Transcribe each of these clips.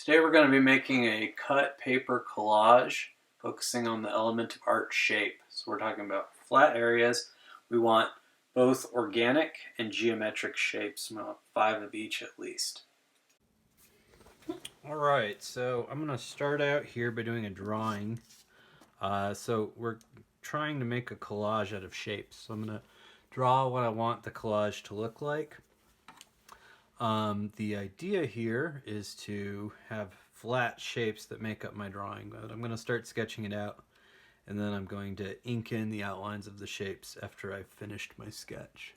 Today we're going to be making a cut paper collage focusing on the element of art shape. So we're talking about flat areas. We want both organic and geometric shapes. We want 5 of each at least. Alright, so I'm going to start out here by doing a drawing. So we're trying to make a collage out of shapes. So I'm going to draw what I want the collage to look like. The idea here is to have flat shapes that make up my drawing. But I'm going to start sketching it out, and then I'm going to ink in the outlines of the shapes after I've finished my sketch.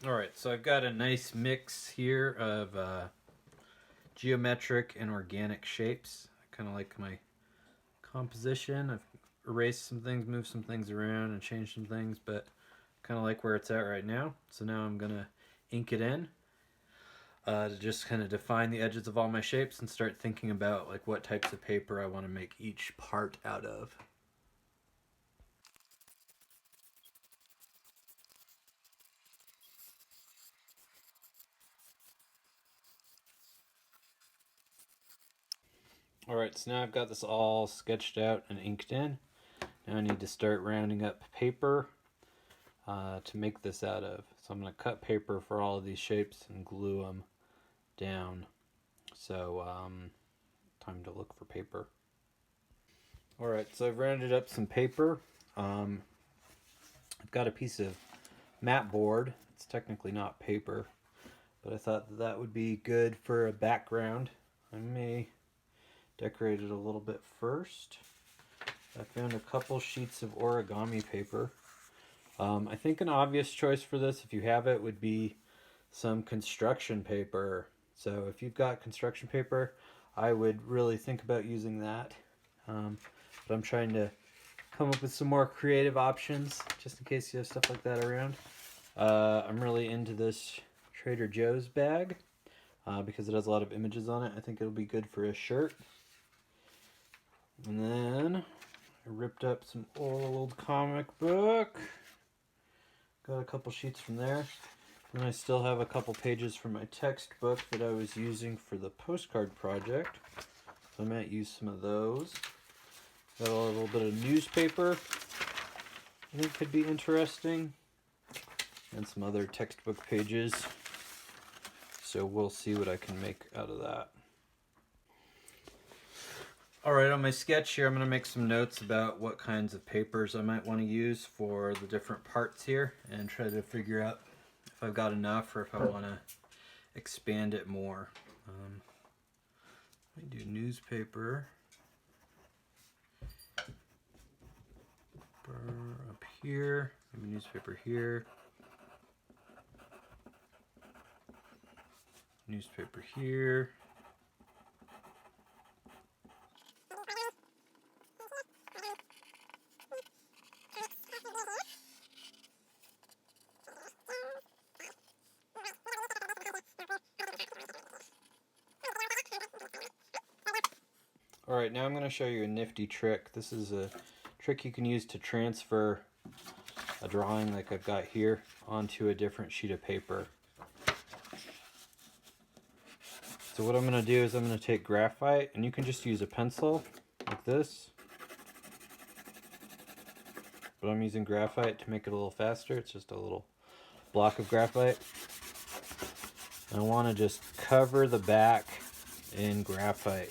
Alright, so I've got a nice mix here of geometric and organic shapes. I kind of like my composition. I've erased some things, moved some things around, and changed some things, but kind of like where it's at right now. So now I'm going to ink it in to just kind of define the edges of all my shapes and start thinking about like what types of paper I want to make each part out of. Alright, so now I've got this all sketched out and inked in. Now I need to start rounding up paper to make this out of. So I'm going to cut paper for all of these shapes and glue them down. So time to look for paper. Alright, so I've rounded up some paper. I've got a piece of mat board. It's technically not paper, but I thought that would be good for a background. I may decorate it a little bit first. I found a couple sheets of origami paper. I think an obvious choice for this, if you have it, would be some construction paper. So if you've got construction paper, I would really think about using that. But I'm trying to come up with some more creative options, just in case you have stuff like that around. I'm really into this Trader Joe's bag because it has a lot of images on it. I think it'll be good for a shirt. And then I ripped up some old comic book. Got a couple sheets from there. And I still have a couple pages from my textbook that I was using for the postcard project. So I might use some of those. Got a little bit of newspaper I think could be interesting. And some other textbook pages. So we'll see what I can make out of that. Alright, on my sketch here, I'm going to make some notes about what kinds of papers I might want to use for the different parts here and try to figure out if I've got enough or if I want to expand it more. I do newspaper up here, maybe newspaper here, newspaper here. Alright, now I'm going to show you a nifty trick. This is a trick you can use to transfer a drawing like I've got here onto a different sheet of paper. So what I'm going to do is I'm going to take graphite, and you can just use a pencil like this. But I'm using graphite to make it a little faster. It's just a little block of graphite. And I want to just cover the back in graphite.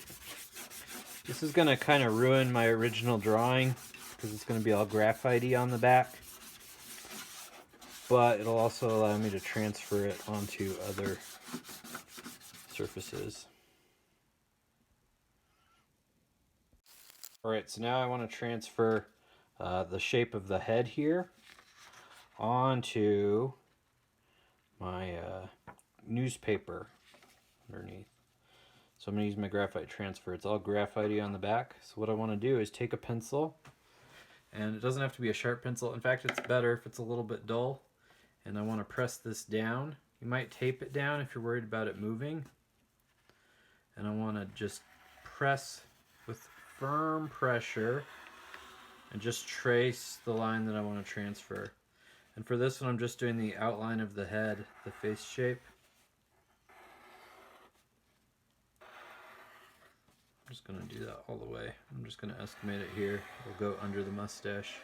This is going to kind of ruin my original drawing because it's going to be all graphite-y on the back. But it'll also allow me to transfer it onto other surfaces. Alright, so now I want to transfer the shape of the head here onto my newspaper underneath. So I'm going to use my graphite transfer. It's all graphite-y on the back. So what I want to do is take a pencil, and it doesn't have to be a sharp pencil. In fact, it's better if it's a little bit dull. And I want to press this down. You might tape it down if you're worried about it moving. And I want to just press with firm pressure and just trace the line that I want to transfer. And for this one, I'm just doing the outline of the head, the face shape. I'm just going to do that all the way. I'm just going to estimate it here. It'll go under the mustache.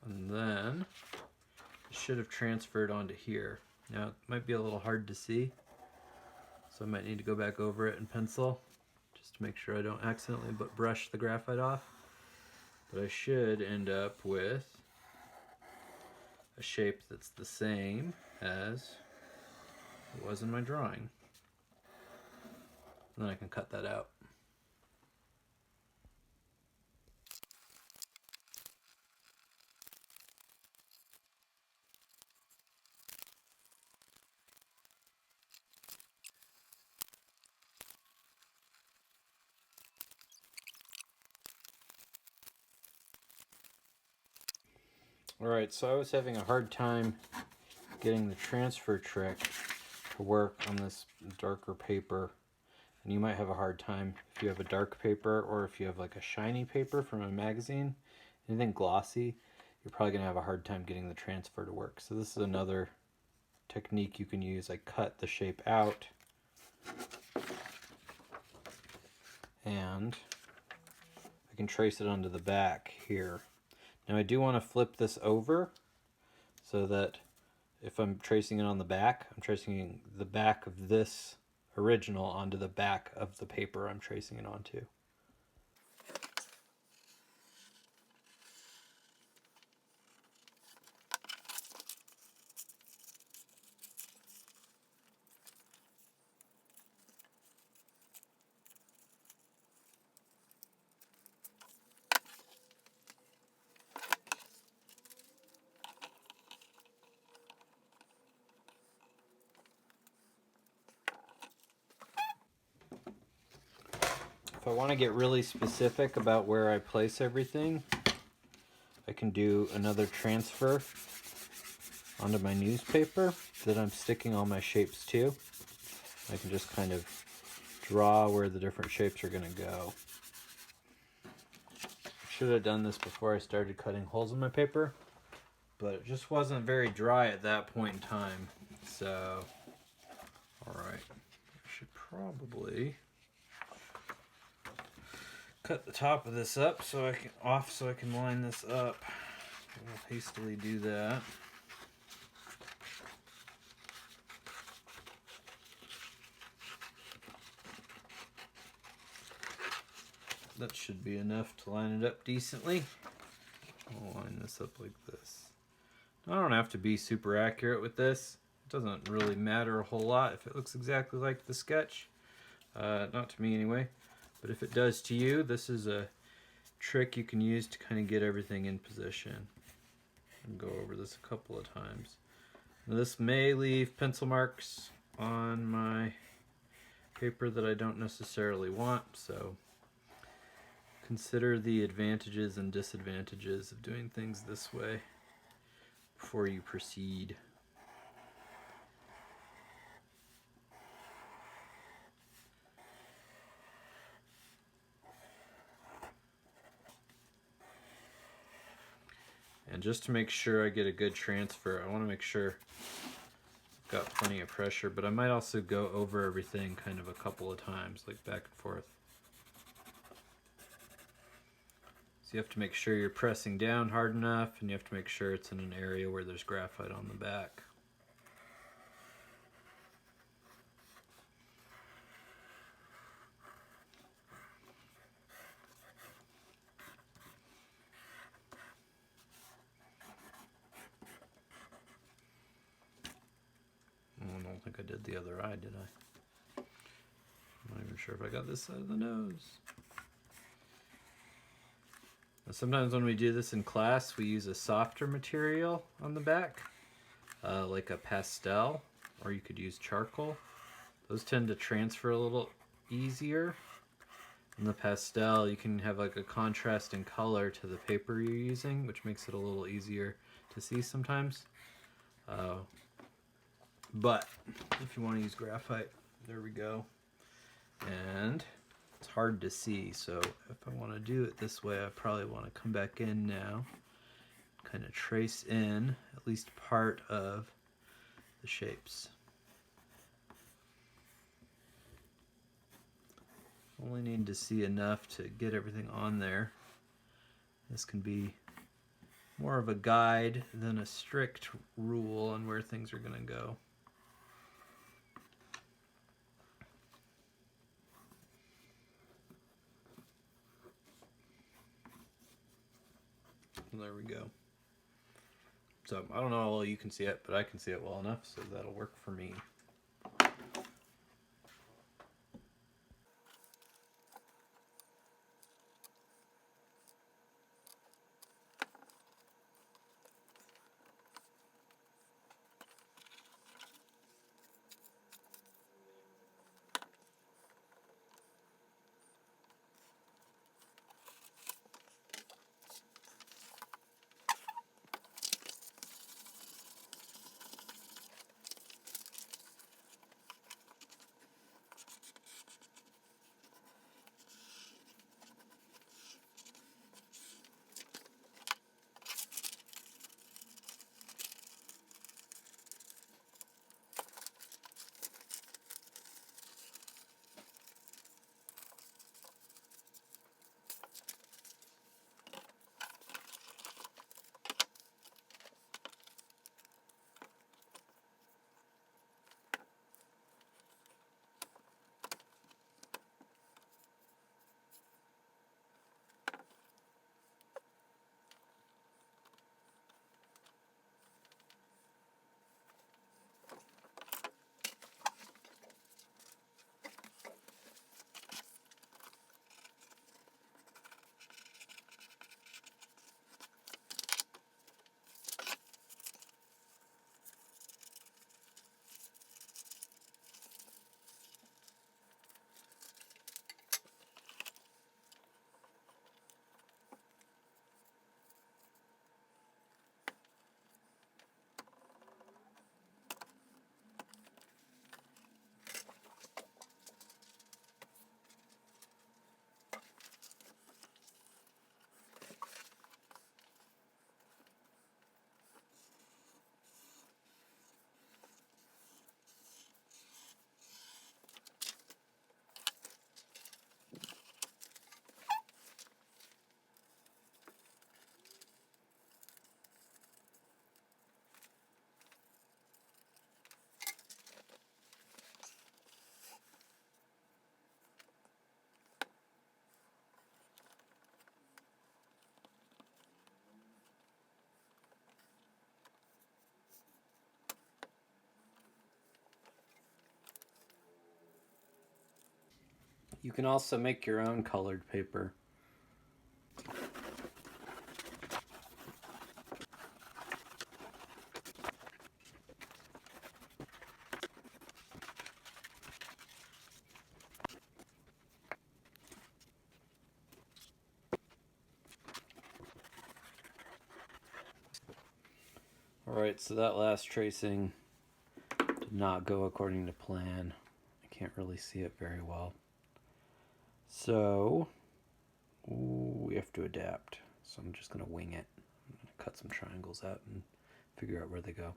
And then it should have transferred onto here. Now it might be a little hard to see, so I might need to go back over it in pencil just to make sure I don't accidentally brush the graphite off. But I should end up with a shape that's the same as it was in my drawing. And then I can cut that out. Alright, so I was having a hard time getting the transfer trick to work on this darker paper. And you might have a hard time if you have a dark paper, or if you have like a shiny paper from a magazine. Anything glossy, you're probably going to have a hard time getting the transfer to work. So this is another technique you can use. I cut the shape out, and I can trace it onto the back here. Now I do want to flip this over so that if I'm tracing it on the back, I'm tracing the back of this original onto the back of the paper I'm tracing it onto. If I want to get really specific about where I place everything, I can do another transfer onto my newspaper that I'm sticking all my shapes to. I can just kind of draw where the different shapes are going to go. I should have done this before I started cutting holes in my paper, but it just wasn't very dry at that point in time. So, alright, I should probably cut the top of this up so I can line this up. I'll hastily do that. That should be enough to line it up decently. I'll line this up like this. I don't have to be super accurate with this. It doesn't really matter a whole lot if it looks exactly like the sketch. Not to me anyway. But if it does to you, this is a trick you can use to kind of get everything in position. I'll go over this a couple of times. Now this may leave pencil marks on my paper that I don't necessarily want, so consider the advantages and disadvantages of doing things this way before you proceed. And just to make sure I get a good transfer, I want to make sure I've got plenty of pressure, but I might also go over everything kind of a couple of times, like back and forth. So you have to make sure you're pressing down hard enough, and you have to make sure it's in an area where there's graphite on the back. I don't think I did the other eye, did I? I'm not even sure if I got this side of the nose. Now, sometimes when we do this in class, we use a softer material on the back, like a pastel, or you could use charcoal. Those tend to transfer a little easier. In the pastel, you can have like a contrast in color to the paper you're using, which makes it a little easier to see sometimes. But if you want to use graphite, there we go. And it's hard to see, so if I want to do it this way, I probably want to come back in now, kind of trace in at least part of the shapes. Only need to see enough to get everything on there. This can be more of a guide than a strict rule on where things are going to go. There we go. So I don't know how well you can see it, but I can see it well enough, so that'll work for me. You can also make your own colored paper. Alright, so that last tracing did not go according to plan. I can't really see it very well. So we have to adapt. So I'm just going to wing it. I'm going to cut some triangles out and figure out where they go.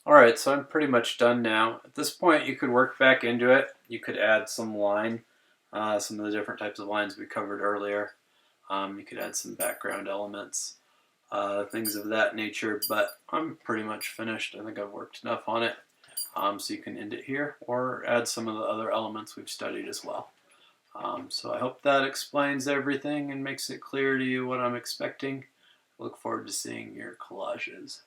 Alright, so I'm pretty much done now. At this point, you could work back into it. You could add some line, some of the different types of lines we covered earlier. You could add some background elements, things of that nature, but I'm pretty much finished. I think I've worked enough on it. So you can end it here or add some of the other elements we've studied as well. So I hope that explains everything and makes it clear to you what I'm expecting. I look forward to seeing your collages.